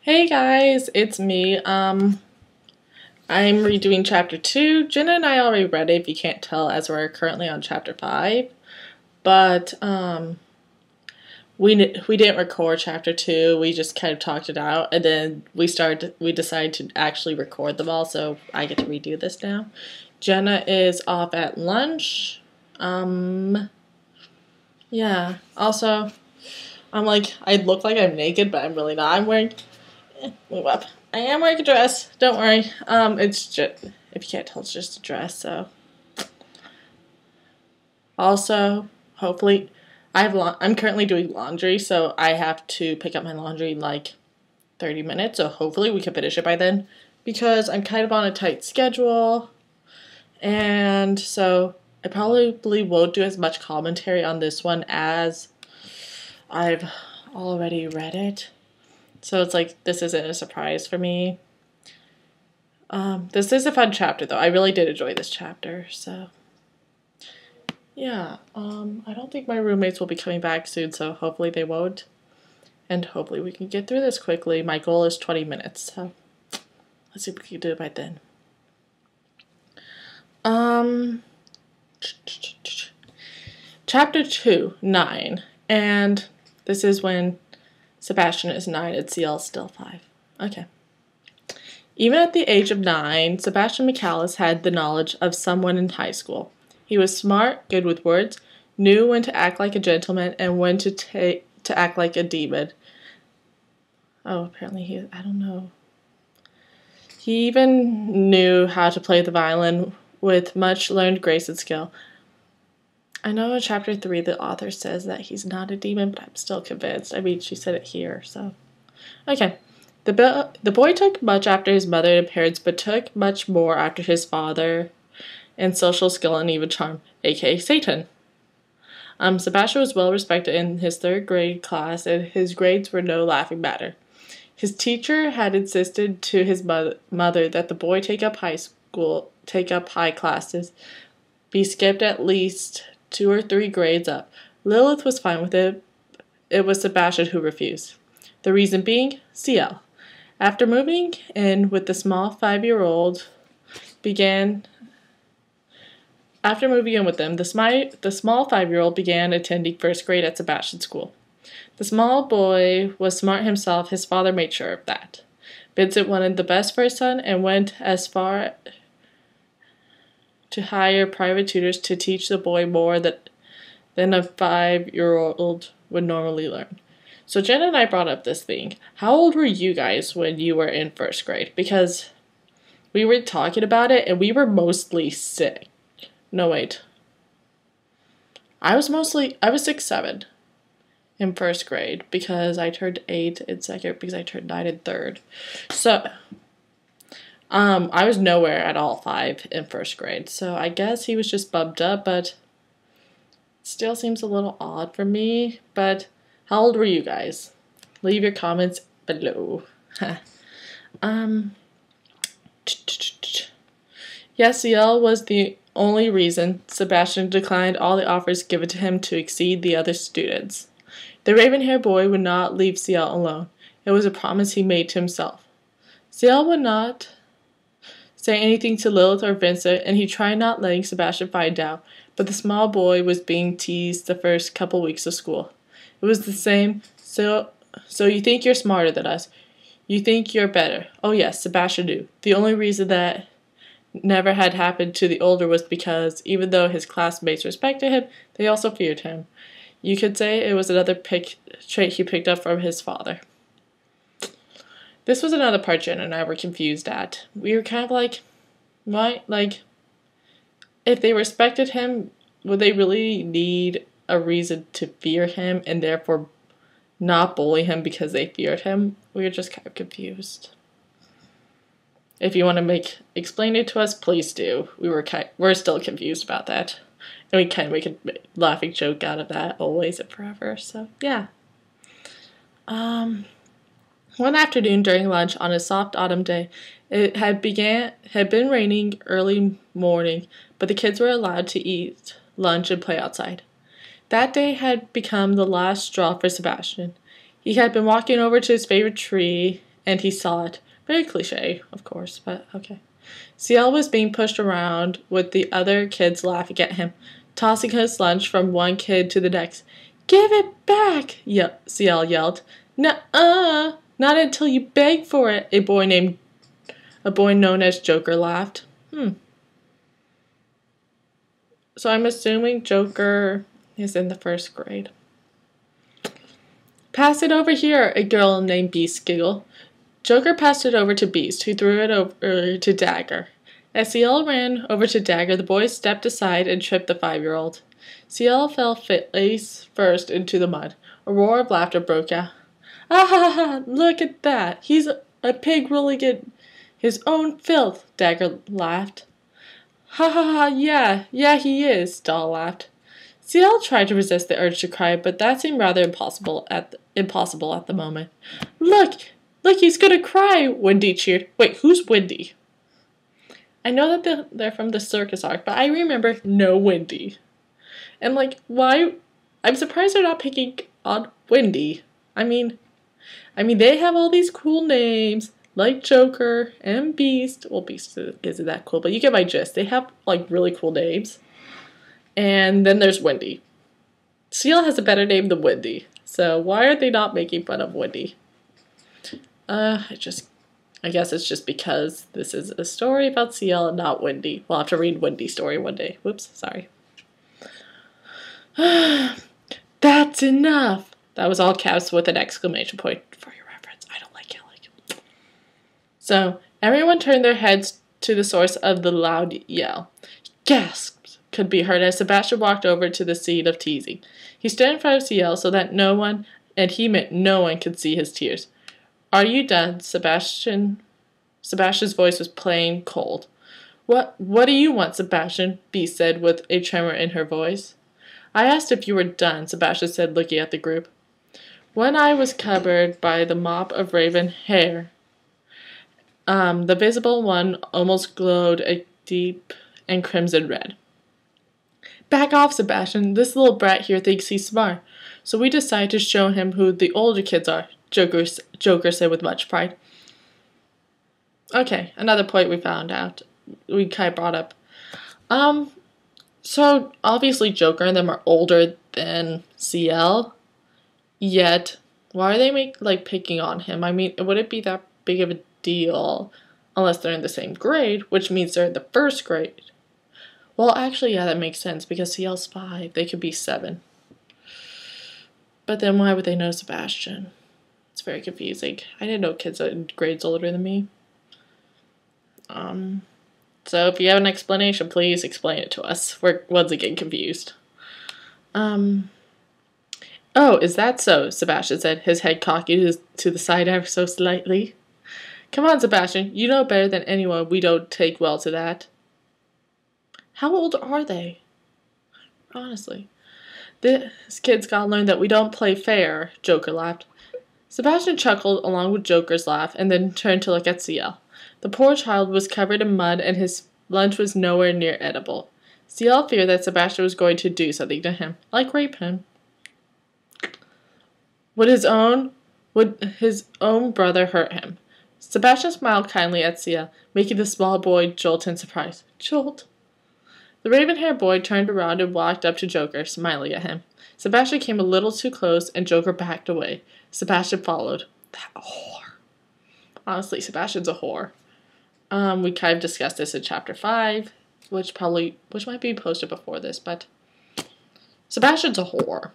Hey guys, it's me. I'm redoing chapter 2. Jenna and I already read it, if you can't tell, as we're currently on chapter 5. But we didn't record chapter 2. We just kind of talked it out, and then we decided to actually record them all, so I get to redo this now. Jenna is off at lunch. Yeah. Also, I look like I'm naked, but I'm really not. Move up. I am wearing a dress. Don't worry. It's just, if you can't tell, it's just a dress. So, also, hopefully, I'm currently doing laundry, so I have to pick up my laundry in like 30 minutes. So hopefully we can finish it by then, because I'm kind of on a tight schedule, and so I probably won't do as much commentary on this one as I've already read it. So it's like, this isn't a surprise for me. This is a fun chapter, though. I really did enjoy this chapter, so yeah. I don't think my roommates will be coming back soon, so hopefully they won't. And hopefully we can get through this quickly. My goal is 20 minutes, so let's see if we can do it by then. Chapter 2, 9. And this is when Sebastian is 9 and CL is still 5. Okay. Even at the age of 9, Sebastian McAllis had the knowledge of someone in high school. He was smart, good with words, knew when to act like a gentleman and when to act like a demon. Oh, apparently I don't know. He even knew how to play the violin with much learned grace and skill. I know in chapter 3 the author says that he's not a demon, but I'm still convinced. I mean, she said it here, so. Okay. The boy took much after his mother and parents, but took much more after his father and social skill and even charm, aka Satan. Sebastian was well respected in his 3rd grade class, and his grades were no laughing matter. His teacher had insisted to his mother that the boy take up high classes, be skipped at least 2 or 3 grades up. Lilith was fine with it. It was Sebastian who refused. The reason being, CL. After moving in with the small 5-year-old began attending 1st grade at Sebastian's school. The small boy was smart himself. His father made sure of that. Vincent wanted the best for his son and went as far to hire private tutors to teach the boy more than a 5-year-old would normally learn. So Jenna and I brought up this thing. How old were you guys when you were in 1st grade? Because we were talking about it and we were mostly sick. No, wait. I was 6, 7 in 1st grade because I turned 8 in 2nd because I turned 9 in 3rd. So, I was nowhere at all 5 in 1st grade. So I guess he was just bumped up, but still seems a little odd for me. But how old were you guys? Leave your comments below. Yes, CL was the only reason Sebastian declined all the offers given to him to exceed the other students. The raven-haired boy would not leave CL alone. It was a promise he made to himself. CL would not say anything to Lilith or Vincent, and he tried not letting Sebastian find out, but the small boy was being teased the first couple weeks of school. It was the same, so you think you're smarter than us. You think you're better. Oh yes, Sebastian knew. The only reason that never had happened to the older was because, even though his classmates respected him, they also feared him. You could say it was another trait he picked up from his father. This was another part Jen and I were confused at. We were kind of like, why? Like, if they respected him, would they really need a reason to fear him and therefore not bully him because they feared him? We were just kind of confused. If you want to explain it to us, please do. We're still confused about that. And we kind of make a laughing joke out of that always and forever. So, yeah. One afternoon during lunch on a soft autumn day, it had been raining early morning, but the kids were allowed to eat lunch and play outside. That day had become the last straw for Sebastian. He had been walking over to his favorite tree and he saw it. Very cliche, of course, but okay. CL was being pushed around with the other kids laughing at him, tossing his lunch from one kid to the next. "Give it back!" CL yelled. "Nuh-uh! Not until you beg for it," a boy known as Joker laughed. So I'm assuming Joker is in the first grade. "Pass it over here," a girl named Beast giggled. Joker passed it over to Beast, who threw it over to Dagger. As CL ran over to Dagger, the boy stepped aside and tripped the 5-year-old. CL fell face first into the mud. A roar of laughter broke out. "Ah ha ha! Look at that! He's a pig rolling in his own filth," Dagger laughed. "Ha ha ha! Yeah he is," Doll laughed. CL tried to resist the urge to cry, but that seemed rather impossible at the moment. Look, he's gonna cry!" Wendy cheered. Wait, who's Wendy? I know that they're from the circus arc, but I remember no Wendy. And why? I'm surprised they're not picking on Wendy. I mean, they have all these cool names, like Joker and Beast. Well, Beast isn't that cool, but you get my gist. They have, really cool names. And then there's Wendy. CL has a better name than Wendy. So why are they not making fun of Wendy? I guess it's just because this is a story about CL and not Wendy. We'll have to read Wendy's story one day. Whoops, sorry. "That's enough!" That was all caps with an exclamation point for your reference. I don't like yelling. So, everyone turned their heads to the source of the loud yell. Gasps could be heard as Sebastian walked over to the scene of teasing. He stood in front of CL so that no one, and he meant no one, could see his tears. "Are you done, Sebastian?" Sebastian's voice was plain cold. What do you want, Sebastian?" Beast said with a tremor in her voice. "I asked if you were done," Sebastian said, looking at the group. One eye was covered by the mop of raven hair. The visible one almost glowed a deep and crimson red. "Back off, Sebastian. This little brat here thinks he's smart, so we decided to show him who the older kids are," Joker said with much pride. Okay, another point we found out. We kind of brought up. So obviously Joker and them are older than CL, yet why are they picking on him? I mean, would it be that big of a deal unless they're in the same grade, which means they're in the first grade? Well, actually, yeah, that makes sense because CL's 5. They could be 7. But then why would they know Sebastian? It's very confusing. I didn't know kids in grades older than me. So if you have an explanation, please explain it to us. We're once again confused. "Oh, is that so?" Sebastian said, his head cocking to the side ever so slightly. "Come on, Sebastian. You know better than anyone we don't take well to that." How old are they? Honestly. "This kid's gotta learn that we don't play fair," Joker laughed. Sebastian chuckled along with Joker's laugh and then turned to look at CL. The poor child was covered in mud and his lunch was nowhere near edible. CL feared that Sebastian was going to do something to him, like rape him. Would his own brother hurt him? Sebastian smiled kindly at CL, making the small boy jolt in surprise. Jolt? The raven-haired boy turned around and walked up to Joker, smiling at him. Sebastian came a little too close and Joker backed away. Sebastian followed. That whore. Honestly, Sebastian's a whore. We kind of discussed this in chapter 5, which might be posted before this, but Sebastian's a whore.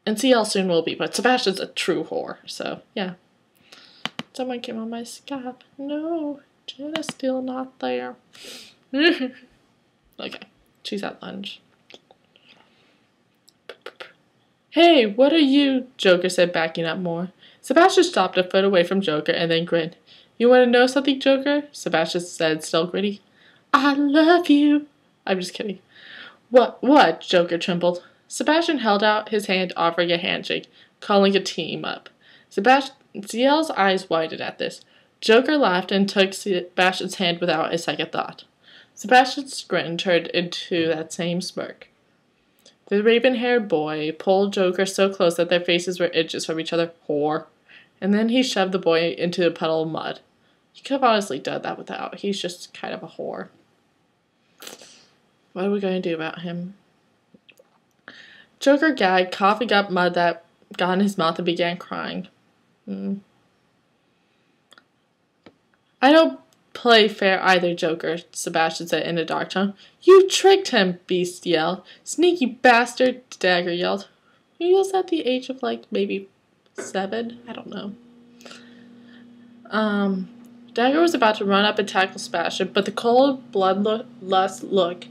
And CL soon will be, but Sebastian's a true whore, so yeah. Someone came on my scalp. No, Jenna's still not there. Okay, she's at lunch. "Hey, what are you?" Joker said, backing up more. Sebastian stopped a foot away from Joker and then grinned. "You want to know something, Joker?" Sebastian said, still gritty. "I love you." I'm just kidding. What? Joker trembled. Sebastian held out his hand, offering a handshake, calling a team up. CL's eyes widened at this. Joker laughed and took Sebastian's hand without a second thought. Sebastian's grin turned into that same smirk. The raven-haired boy pulled Joker so close that their faces were inches from each other. Whore. and then he shoved the boy into a puddle of mud. He could have honestly done that without. He's just kind of a whore. What are we going to do about him? Joker gagged, coughing up mud that got in his mouth, and began crying. I don't play fair either, Joker, Sebastian said in a dark tone. You tricked him, Beast yelled. Sneaky bastard, Dagger yelled. He was at the age of, like, maybe 7? I don't know. Dagger was about to run up and tackle Sebastian, but the cold, bloodlust look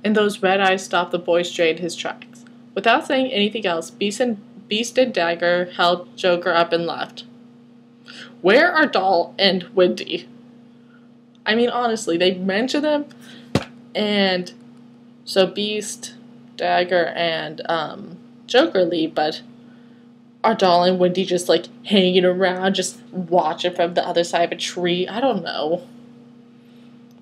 in those red eyes stopped the boy straight in his tracks. Without saying anything else, Beast and Dagger held Joker up and left. Where are Doll and Wendy? I mean, honestly, they mention them, and so Beast, Dagger, and Joker leave, but are Doll and Wendy just, like, hanging around, just watching from the other side of a tree? I don't know.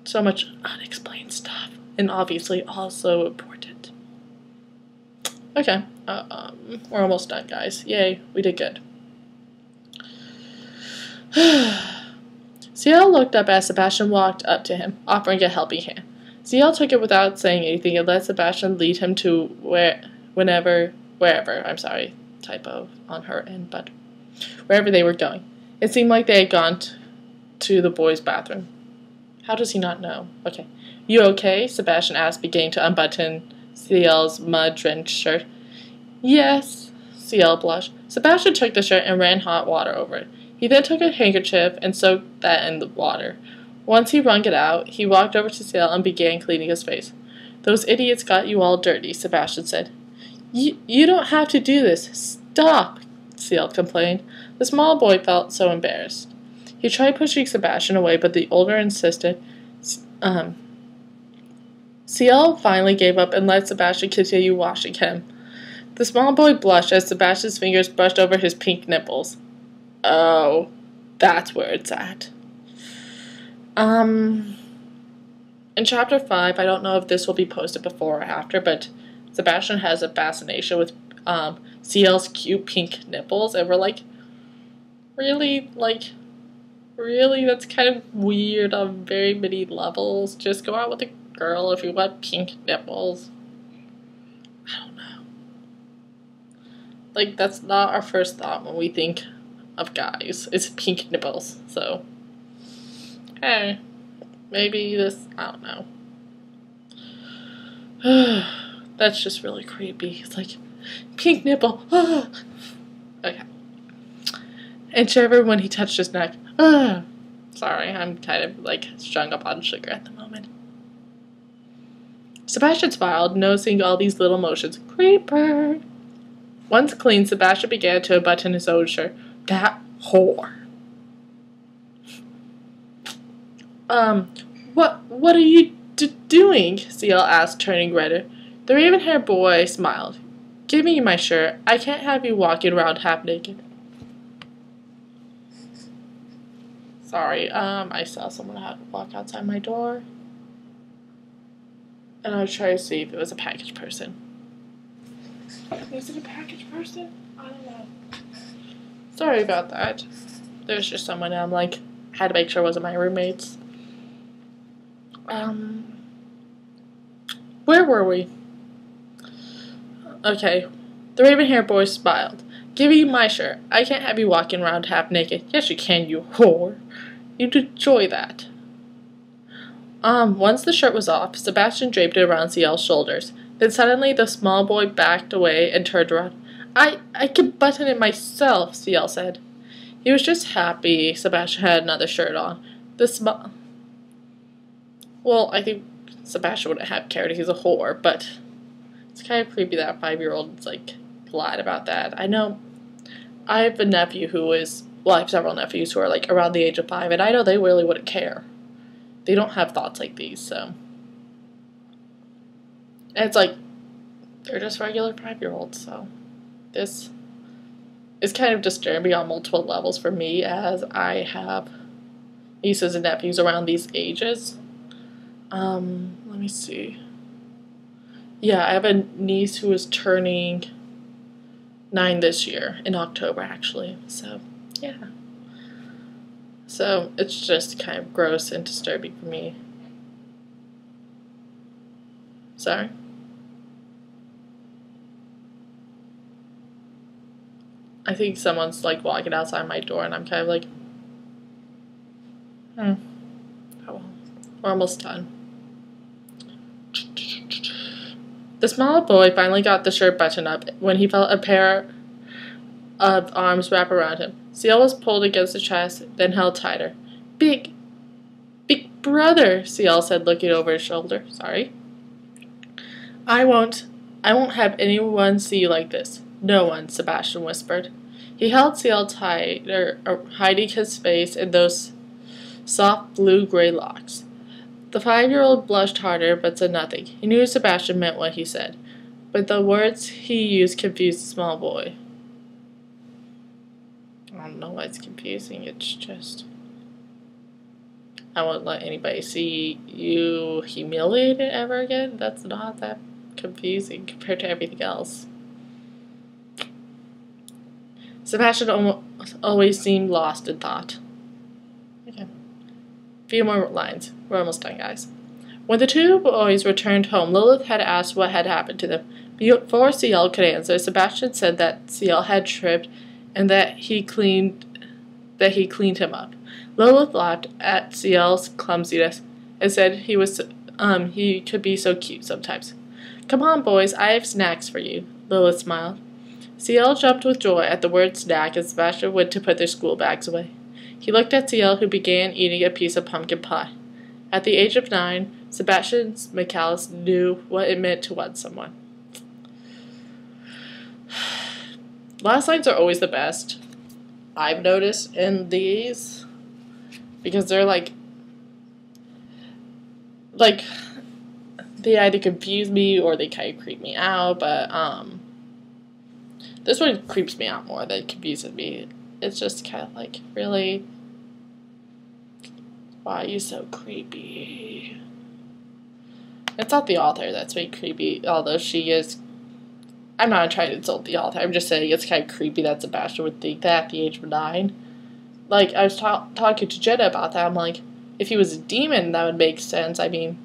So much unexplained stuff, and obviously also important. Okay, we're almost done, guys. Yay, we did good. CL looked up as Sebastian walked up to him, offering a helping hand. CL took it without saying anything and let Sebastian lead him to wherever, typo on her end, but wherever they were going. It seemed like they had gone to the boys' bathroom. How does he not know? Okay. You okay? Sebastian asked, beginning to unbutton CL's mud-drenched shirt. Yes, CL blushed. Sebastian took the shirt and ran hot water over it. He then took a handkerchief and soaked that in the water. Once he wrung it out, he walked over to CL and began cleaning his face. Those idiots got you all dirty, Sebastian said. You don't have to do this. Stop, CL complained. The small boy felt so embarrassed. He tried pushing Sebastian away, but the older insisted. CL finally gave up and let Sebastian continue washing him. The small boy blushed as Sebastian's fingers brushed over his pink nipples. Oh, that's where it's at. In chapter 5, I don't know if this will be posted before or after, but Sebastian has a fascination with CL's cute pink nipples, and we're like, really? That's kind of weird on very many levels. Just go out with a girl if you want pink nipples. I don't know. Like, that's not our first thought when we think of guys. It's pink nipples, so. Hey, maybe this, I don't know. That's just really creepy. It's like, pink nipple. Okay. And shivered when he touched his neck. Sorry, I'm kind of, like, strung up on sugar at the moment. Sebastian smiled, noticing all these little motions. Creeper! Once clean, Sebastian began to unbutton his own shirt. That whore. What are you doing? CL asked, turning redder. The raven-haired boy smiled. Give me my shirt. I can't have you walking around half naked. Sorry, I saw someone had to walk outside my door. And I was trying to see if it was a package person. Is it a package person? I don't know. Sorry about that. There's just someone I'm like, had to make sure it wasn't my roommates. Where were we? Okay. The raven-haired boy smiled. Give you my shirt. I can't have you walking around half naked. Yes, you can, you whore. You'd enjoy that. Once the shirt was off, Sebastian draped it around CL's shoulders. Then suddenly the small boy backed away and turned around. I can button it myself, CL said. He was just happy Sebastian had another shirt on. Well, I think Sebastian wouldn't have cared. He's a whore, but it's kind of creepy that a 5-year-old is, like, glad about that. I know I have a nephew who is, well, I have several nephews who are, like, around the age of 5, and I know they really wouldn't care. They don't have thoughts like these, so. And it's like, they're just regular 5-year-olds, so. This is kind of disturbing on multiple levels for me, as I have nieces and nephews around these ages. Let me see. Yeah, I have a niece who is turning 9 this year, in October, actually, so. Yeah. So it's just kind of gross and disturbing for me. Sorry? I think someone's like walking outside my door and I'm kind of like, oh well. We're almost done. The small boy finally got the shirt buttoned up when he felt a pair of arms wrap around him. Ciel was pulled against the chest, then held tighter. Big brother, Ciel said, looking over his shoulder. Sorry. I won't have anyone see you like this. No one, Sebastian whispered. He held Ciel tighter, hiding his face in those soft blue-gray locks. The 5-year-old blushed harder, but said nothing. He knew Sebastian meant what he said, but the words he used confused the small boy. I don't know why it's confusing, it's just... I won't let anybody see you humiliated ever again. That's not that confusing compared to everything else. Sebastian always seemed lost in thought. Okay. A few more lines. We're almost done, guys. When the two boys returned home, Lilith had asked what had happened to them. Before Ciel could answer, Sebastian said that Ciel had tripped and that he cleaned him up. Lilith laughed at Ciel's clumsiness and said he could be so cute sometimes. Come on, boys, I have snacks for you, Lilith smiled. Ciel jumped with joy at the word snack as Sebastian went to put their school bags away. He looked at Ciel, who began eating a piece of pumpkin pie. At the age of 9, Sebastian McAllis knew what it meant to want someone. Last lines are always the best, I've noticed in these, because they're like they either confuse me or they kind of creep me out, but this one creeps me out more than it confuses me. It's just kind of like, really? Why are you so creepy? It's not the author that's made creepy, although she is... I'm not trying to insult the author, I'm just saying it's kind of creepy that Sebastian would think that at the age of 9. Like, I was talking to Jenna about that. I'm like, if he was a demon, that would make sense. I mean,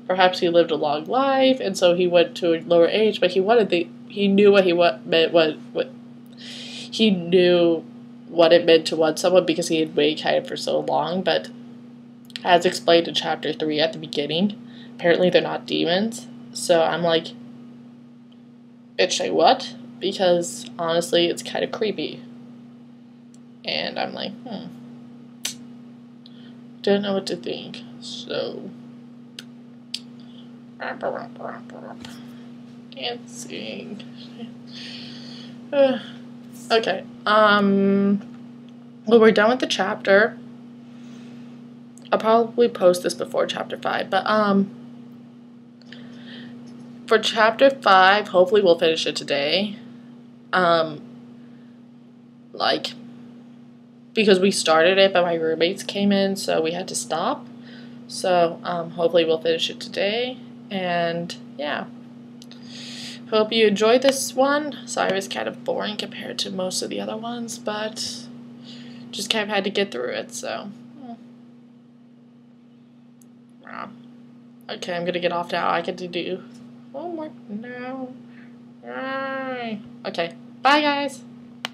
perhaps he lived a long life, and so he went to a lower age, but he knew what he knew what it meant to want someone because he had waited kind of for so long, but as explained in chapter 3 at the beginning, apparently they're not demons. So I'm like, bitch, say what? Because, honestly, it's kind of creepy. And I'm like, don't know what to think. So, dancing. Okay. Well, we're done with the chapter. I'll probably post this before chapter 5, but for chapter 5, hopefully we'll finish it today. Because we started it, but my roommates came in, so we had to stop. So, hopefully we'll finish it today. And, yeah. Hope you enjoyed this one. Sorry it was kind of boring compared to most of the other ones, but just kind of had to get through it, so. Yeah. Okay, I'm gonna get off now. I get to do homework now. Okay, bye guys!